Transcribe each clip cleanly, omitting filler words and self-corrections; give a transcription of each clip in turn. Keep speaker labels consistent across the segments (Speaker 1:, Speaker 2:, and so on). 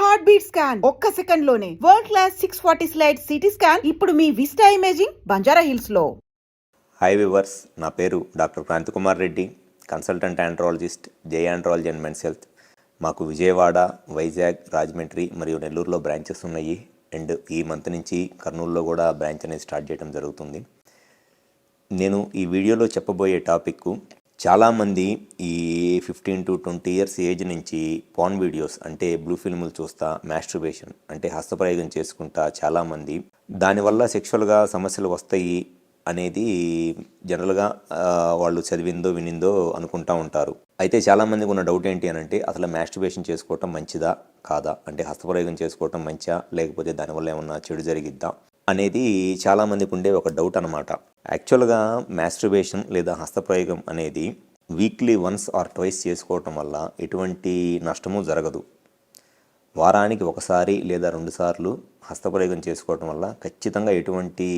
Speaker 1: Heart beat scan ఒక్క second లోనే world class 640 slide CT scan ఇప్పుడు మీ విస్టా ఇమేజింగ్ బంజారా హిల్స్ లో.
Speaker 2: హాయ్ వివర్స్, నా పేరు doctor Kranthi Kumar Reddy, consultant andrologist, J andrology and men's health. మాకు విజయవాడ, వైజాగ్, రాజమండ్రి మరియు నెల్లూరులో బ్రాంచెస్ ఉన్నాయి. అండ్ ఈ మంత్ నుంచి కర్నూలులో కూడా బ్రాంచ్ అనేది స్టార్ట్ చేయడం జరుగుతుంది. నేను ఈ వీడియోలో చెప్పబోయే టాపిక్, చాలామంది ఈ 15 to 20 ఇయర్స్ ఏజ్ నుంచి పాన్ వీడియోస్ అంటే బ్లూ ఫిల్ములు చూస్తా, మాస్టర్బేషన్ అంటే హస్తప్రయోగం చేసుకుంటా చాలామంది దానివల్ల సెక్షువల్గా సమస్యలు వస్తాయి అనేది జనరల్గా వాళ్ళు చదివిందో వినిందో అనుకుంటా ఉంటారు. అయితే చాలామందికి ఉన్న డౌట్ ఏంటి అని అంటే, అసలు మాస్టర్బేషన్ చేసుకోవటం మంచిదా కాదా, అంటే హస్తప్రయోగం చేసుకోవటం మంచిదా లేకపోతే దానివల్ల ఏమన్నా చెడు జరిగిద్దా అనేది చాలామందికి ఉండే ఒక డౌట్ అనమాట. యాక్చువల్గా మాస్టర్బేషన్ లేదా హస్తప్రయోగం అనేది వీక్లీ వన్స్ ఆర్ ట్వైస్ చేసుకోవటం వల్ల ఎటువంటి నష్టము జరగదు. వారానికి ఒకసారి లేదా 2 సార్లు హస్తప్రయోగం చేసుకోవటం వల్ల ఖచ్చితంగా ఎటువంటి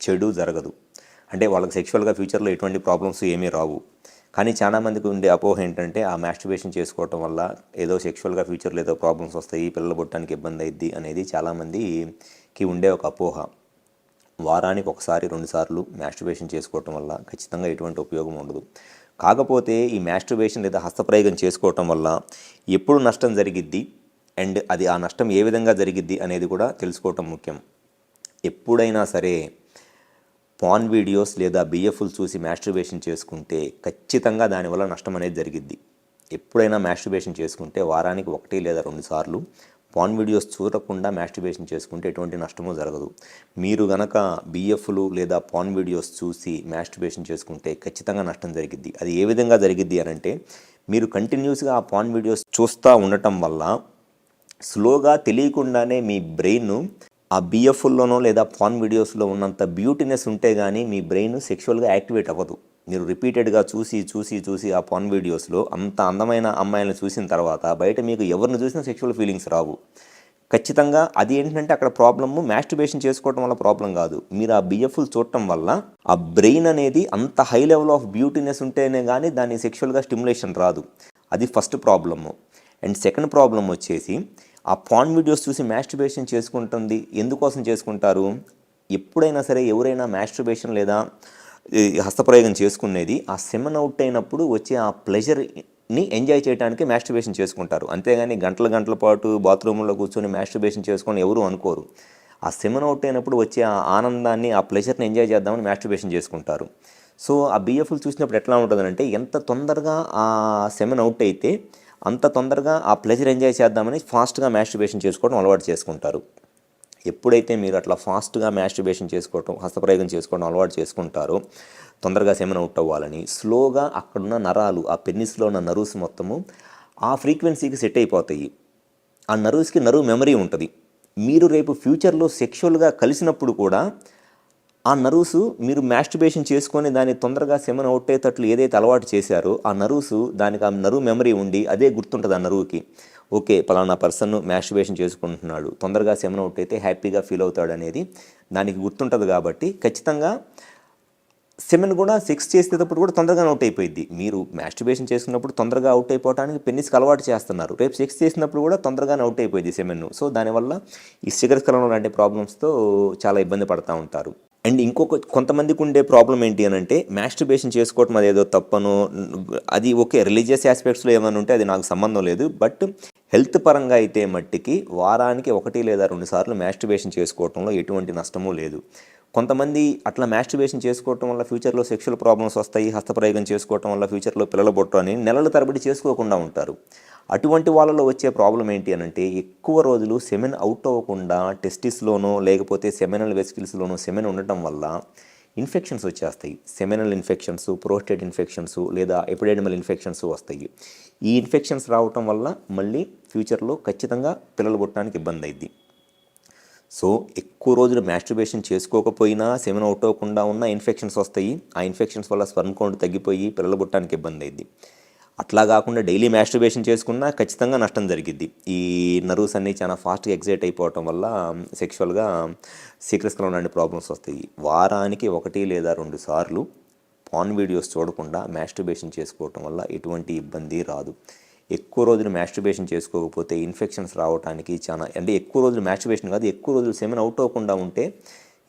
Speaker 2: చెడు జరగదు. అంటే వాళ్ళకి సెక్షువల్గా ఫ్యూచర్లో ఎటువంటి ప్రాబ్లమ్స్ ఏమీ రావు. కానీ చాలామందికి ఉండే అపోహ ఏంటంటే, ఆ మాస్టర్బేషన్ చేసుకోవటం వల్ల ఏదో సెక్షువల్గా ఫ్యూచర్లో ఏదో ప్రాబ్లమ్స్ వస్తాయి, పిల్లలు పుట్టడానికి ఇబ్బంది అయ్యిద్ది అనేది చాలామందికి ఉండే ఒక అపోహ. వారానికి ఒకసారి 2 సార్లు మాస్టర్బేషన్ చేసుకోవటం వల్ల ఖచ్చితంగా ఎటువంటి ఉపయోగం ఉండదు. కాకపోతే ఈ మాస్టర్బేషన్ లేదా హస్తప్రయోగం చేసుకోవటం వల్ల ఎప్పుడు నష్టం జరిగిద్ది అండ్ అది ఆ నష్టం ఏ విధంగా జరిగిద్ది అనేది కూడా తెలుసుకోవటం ముఖ్యం. ఎప్పుడైనా సరే పాన్ వీడియోస్ లేదా బిఎఫ్లు చూసి మాస్టర్బేషన్ చేసుకుంటే ఖచ్చితంగా దానివల్ల నష్టం అనేది జరిగిద్ది. ఎప్పుడైనా మాస్టర్బేషన్ చేసుకుంటే వారానికి 1 లేదా 2 సార్లు పాన్ వీడియోస్ చూడకుండా మాస్టర్బేషన్ చేసుకుంటే ఎటువంటి నష్టమూ జరగదు. మీరు గనక బిఎఫ్లు లేదా పాన్ వీడియోస్ చూసి మాస్టర్బేషన్ చేసుకుంటే ఖచ్చితంగా నష్టం జరిగిద్ది. అది ఏ విధంగా జరిగిద్ది అని అంటే, మీరు కంటిన్యూస్గా ఆ పాన్ వీడియోస్ చూస్తూ ఉండటం వల్ల స్లోగా తెలియకుండానే మీ బ్రెయిన్ ఆ బిఎఫ్లోనో లేదా పాన్ వీడియోస్లో ఉన్నంత బ్యూటీనెస్ ఉంటే కానీ మీ బ్రెయిన్ సెక్షువల్గా యాక్టివేట్ అవ్వదు. మీరు రిపీటెడ్గా చూసి ఆ పాన్ వీడియోస్లో అంత అందమైన అమ్మాయిలను చూసిన తర్వాత బయట మీకు ఎవరిని చూసినా సెక్షువల్ ఫీలింగ్స్ రావు. ఖచ్చితంగా అది ఏంటంటే అక్కడ ప్రాబ్లము మాస్టర్బేషన్ చేసుకోవడం వల్ల ప్రాబ్లం కాదు. మీరు ఆ బిఎఫ్లు చూడటం వల్ల ఆ బ్రెయిన్ అనేది అంత హై లెవెల్ ఆఫ్ బ్యూటీనెస్ ఉంటేనే కానీ దాని సెక్షువల్గా స్టిమ్యులేషన్ రాదు. అది first problem. And second problem వచ్చేసి, ఆ పాన్ వీడియోస్ చూసి మాస్టర్బేషన్ చేసుకుంటుంది ఎందుకోసం చేసుకుంటారు? ఎప్పుడైనా సరే ఎవరైనా మాస్టర్బేషన్ లేదా హస్తప్రయోగం చేసుకునేది ఆ సెమెన్ అవుట్ అయినప్పుడు వచ్చే ఆ ప్లెజర్ని ఎంజాయ్ చేయడానికి మాస్టర్బేషన్ చేసుకుంటారు. అంతేగాని గంటల పాటు బాత్రూంలో కూర్చొని మాస్టర్బేషన్ చేసుకొని ఎవరు అనుకోరు. ఆ సెమెన్ అవుట్ అయినప్పుడు వచ్చే ఆ ఆనందాన్ని, ఆ ప్లెజర్ని ఎంజాయ్ చేద్దామని మాస్టర్బేషన్ చేసుకుంటారు. సో ఆ బిఎఫ్లు చూసినప్పుడు ఎట్లా ఉంటుందంటే, ఎంత తొందరగా ఆ సెమెన్ అవుట్ అయితే అంత తొందరగా ఆ ప్లెజర్ ఎంజాయ్ చేద్దామని ఫాస్ట్గా మాస్టర్బేషన్ చేసుకోవడం అలవాటు చేసుకుంటారు. ఎప్పుడైతే మీరు అట్లా ఫాస్ట్గా మాస్టర్బేషన్ చేసుకోవటం, హస్తప్రయోగం చేసుకోవడం అలవాటు చేసుకుంటారో, తొందరగా సెమెన్ అవుట్ అవ్వాలని స్లోగా అక్కడున్న నరాలు, ఆ పెన్నిస్లో ఉన్న నర్వ్స్ మొత్తము ఆ ఫ్రీక్వెన్సీకి సెట్ అయిపోతాయి. ఆ నర్వ్స్కి నర్వ్ మెమరీ ఉంటుంది. మీరు రేపు ఫ్యూచర్లో సెక్షువల్గా కలిసినప్పుడు కూడా ఆ నర్వ్స్, మీరు మాస్టర్బేషన్ చేసుకొని దాన్ని తొందరగా సెమెన్ అవుట్ అయ్యేటట్లు ఏదైతే అలవాటు చేశారో ఆ నర్వ్స్, దానికి ఆ నర్వ్ మెమరీ ఉండి అదే గుర్తుంటుంది ఆ నర్వ్కి. ఓకే, పలానా పర్సన్ మాస్టర్బేషన్ చేసుకుంటున్నాడు, తొందరగా సెమెన్ అవుట్ అయితే హ్యాపీగా ఫీల్ అవుతాడు అనేది దానికి గుర్తుంటుంది. కాబట్టి ఖచ్చితంగా సెమెన్ కూడా సెక్స్ చేసేటప్పుడు కూడా తొందరగా అవుట్ అయిపోయింది. మీరు మాస్టర్బేషన్ చేసుకున్నప్పుడు తొందరగా అవుట్ అయిపోవడానికి పెన్నిస్కి అలవాటు చేస్తున్నారు, రేపు సెక్స్ చేసినప్పుడు కూడా తొందరగానే అవుట్ అయిపోయింది సెమెన్. సో దానివల్ల ఈ సిగరెట్ కలవడం లాంటి ప్రాబ్లమ్స్తో చాలా ఇబ్బంది పడుతూ ఉంటారు. అండ్ కొంతమందికి ఉండే ప్రాబ్లం ఏంటి అని అంటే, మాస్టర్బేషన్ చేసుకోవటం అదేదో తప్పను, అది ఓకే రిలీజియస్ ఆస్పెక్ట్స్లో ఏమైనా ఉంటే అది నాకు సంబంధం లేదు. బట్ హెల్త్ పరంగా అయితే మట్టికి వారానికి 1 లేదా 2 సార్లు మాస్టర్బేషన్ చేసుకోవటంలో ఎటువంటి నష్టము లేదు. కొంతమంది అట్లా మాస్టర్బేషన్ చేసుకోవటం వల్ల ఫ్యూచర్లో సెక్షువల్ ప్రాబ్లమ్స్ వస్తాయి, హస్తప్రయోగం చేసుకోవటం వల్ల ఫ్యూచర్లో పిల్లలు పుట్టరని నెలల తరబడి చేసుకోకుండా ఉంటారు. అటువంటి వాళ్ళలో వచ్చే ప్రాబ్లం ఏంటి అని అంటే, ఎక్కువ రోజులు సెమెన్ అవుట్ అవ్వకుండా టెస్టిస్లోనో లేకపోతే సెమెనల్ వెసికిల్స్లోనో సెమెన్ ఉండటం వల్ల ఇన్ఫెక్షన్స్ వచ్చేస్తాయి. సెమెనల్ ఇన్ఫెక్షన్స్, ప్రోస్టేట్ ఇన్ఫెక్షన్స్ లేదా ఎపిడెడమల్ ఇన్ఫెక్షన్స్ వస్తాయి. ఈ ఇన్ఫెక్షన్స్ రావటం వల్ల మళ్ళీ ఫ్యూచర్లో ఖచ్చితంగా పిల్లలు పుట్టడానికి ఇబ్బంది అయింది. సో ఎక్కువ రోజులు మాస్టర్బేషన్ చేసుకోకపోయినా సెమెన్ అవుట్ అవ్వకుండా ఉన్న ఇన్ఫెక్షన్స్ వస్తాయి. ఆ ఇన్ఫెక్షన్స్ వల్ల స్పెర్మ్ కౌంట్ తగ్గిపోయి పిల్లలు పుట్టడానికి ఇబ్బంది అయింది. అట్లా కాకుండా డైలీ మాస్టర్బేషన్ చేసుకున్నా ఖచ్చితంగా నష్టం జరిగిద్ది. ఈ నర్వ్స్ అన్నీ చాలా ఫాస్ట్గా ఎగ్జైట్ అయిపోవటం వల్ల సెక్షువల్గా సీక్రెట్స్లో లాంటి ప్రాబ్లమ్స్ వస్తాయి. వారానికి 1 లేదా 2 సార్లు పాన్ వీడియోస్ చూడకుండా మాస్టర్బేషన్ చేసుకోవటం వల్ల ఎటువంటి ఇబ్బంది రాదు. ఎక్కువ రోజులు మాస్టర్బేషన్ చేసుకోకపోతే ఇన్ఫెక్షన్స్ రావడానికి చాలా, అంటే ఎక్కువ రోజులు మాస్టర్బేషన్ కాదు, ఎక్కువ రోజులు సెమెన్ అవుట్ అవ్వకుండా ఉంటే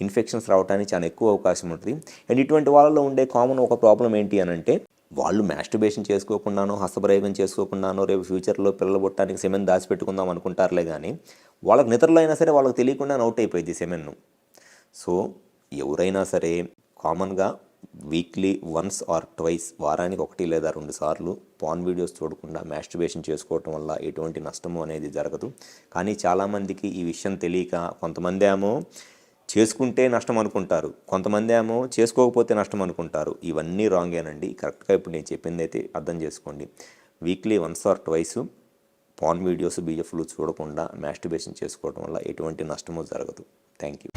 Speaker 2: ఇన్ఫెక్షన్స్ రావడానికి చాలా ఎక్కువ అవకాశం ఉంటుంది. అండ్ ఇటువంటి వాళ్ళలో ఉండే కామన్ ఒక ప్రాబ్లం ఏంటి అని అంటే, వాళ్ళు మాస్టర్బేషన్ చేసుకోకుండానో హస్తప్రయోగం చేసుకోకుండానో రేపు ఫ్యూచర్లో పిల్లలు పుట్టడానికి సెమెన్ దాచిపెట్టుకుందాం అనుకుంటారులే, కానీ వాళ్ళకి నిద్రలో అయినా సరే వాళ్ళకి తెలియకుండా అవుట్ అయిపోయింది సెమెన్ను. సో ఎవరైనా సరే కామన్గా వీక్లీ వన్స్ ఆర్ ట్వైస్, వారానికి 1 లేదా 2 సార్లు పాన్ వీడియోస్ చూడకుండా మాస్టర్బేషన్ చేసుకోవటం వల్ల ఎటువంటి నష్టము అనేది జరగదు. కానీ చాలామందికి ఈ విషయం తెలియక, కొంతమంది ఏమో చేసుకుంటే నష్టం అనుకుంటారు, కొంతమంది ఏమో చేసుకోకపోతే నష్టం అనుకుంటారు. ఇవన్నీ రాంగేనండి. కరెక్ట్గా ఇప్పుడు నేను చెప్పింది అయితే అర్థం చేసుకోండి. Weekly once or twice porn videos, బీఎఫ్లు చూడకుండా మాస్టర్బేషన్ చేసుకోవడం వల్ల ఎటువంటి నష్టము జరగదు. Thank you.